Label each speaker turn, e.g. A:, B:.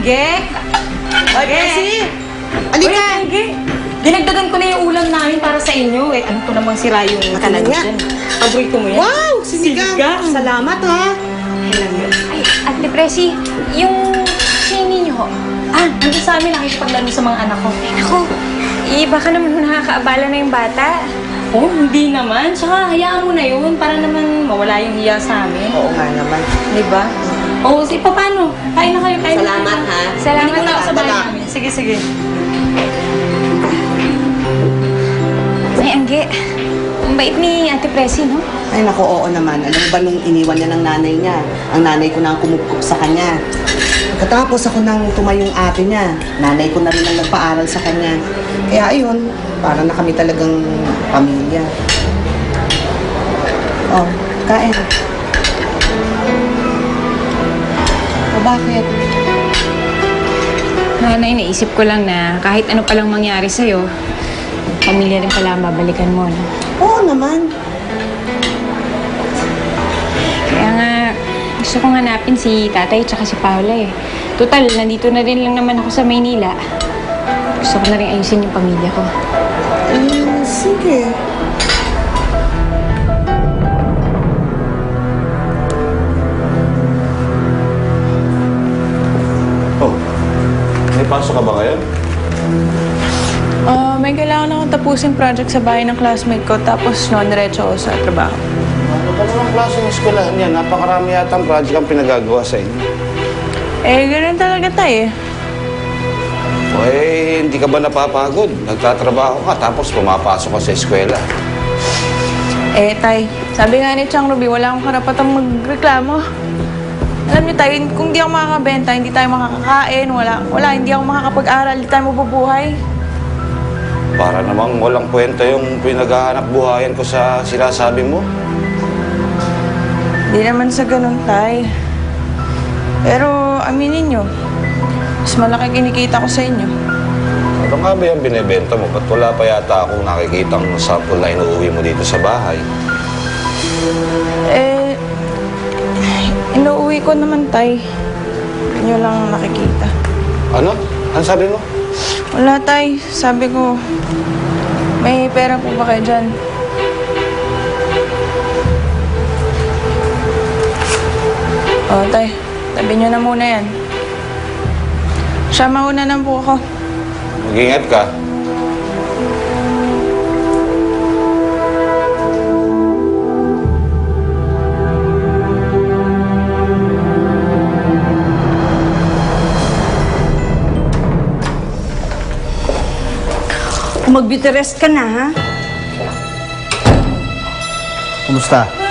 A: Ge?
B: Ay, Presi! Alika!
A: Ge? Dinagdagan ko na yung ulam namin para sa inyo. Eh, ano ko namang sira yung kanan
B: nga.
A: dyan. Paborito mo yan.
B: Wow! Sinigang! Salamat, ha?
C: Ay, Ate Presi, yung sini niyo ho.
A: Nandun sa amin, nakikipaglaro sa mga anak ko.
C: Ako, baka naman nakakaabala na yung bata.
A: Oh, hindi naman. Tsaka, hayaan mo na yun para naman mawala yung hiya sa amin.
B: Oo nga naman.
A: Diba? Oo, paano? Kain na kayo, kain na.
B: Salamat, ha?
C: Salamat
A: Hindi ko na
C: po.
A: sa bahay namin. Sige, sige.
C: Ay, Angge, ang bait ni Ate Presi, no?
B: Ay, naku, oo naman. Alam mo ba nung iniwan niya ng nanay niya? Ang nanay ko na ang kumupkup sa kanya. Katapos ako nang tumayong ate niya, nanay ko na rin ang nagpaaral sa kanya. Kaya ayun, para na kami talagang pamilya. Oh, kain. O bakit?
C: Nanay, naisip ko lang na kahit ano palang mangyari sa'yo, pamilya rin pala ang babalikan mo, no?
B: Oo naman.
C: Kaya nga, gusto kong hanapin si tatay tsaka si Paula eh. Total, nandito na rin lang naman ako sa Maynila. Gusto ko na rin ayusin yung pamilya ko.
B: Sige.
D: Oh, may pasok ka ba ngayon?
E: May kailangan akong tapusin project sa bahay ng classmate ko, tapos diretso ako sa trabaho.
D: Ano ba namang klase ng eskwelahan yan? Napakarami yata ang project ang pinagagawa sa inyo.
E: Ganun talaga tayo eh.
D: O hindi ka ba napapagod? Nagtatrabaho ka tapos pumapasok ka sa eskwela.
E: Tay, sabi nga ni Chang Ruby, wala akong karapatang magreklamo. Alam niyo tayo, kung di ako makakabenta, hindi tayo makakakain, hindi ako makakapag-aral, hindi tayo mabubuhay.
D: Para namang walang kwenta yung pinaghahanap buhayan ko sa sinasabi mo.
E: Hindi naman sa ganun, Tay. Pero aminin niyo, mas malaki kinikita ko sa inyo.
D: Ano nga ba yung binibenta mo? Ba't wala pa yata akong nakikitang sample na inuuwi mo dito sa bahay?
E: Inuuwi ko naman, Tay. Hindi niyo lang nakikita.
D: Ano? Ano sabi mo?
E: Wala, Tay. Sabi ko, may pera po ba kayo dyan? Tay. Tabi niyo na muna yan. Siya, mauna na po ako.
D: Mag-ingat ka.
F: Mag-beauty rest ka na, ha?
G: Kumusta?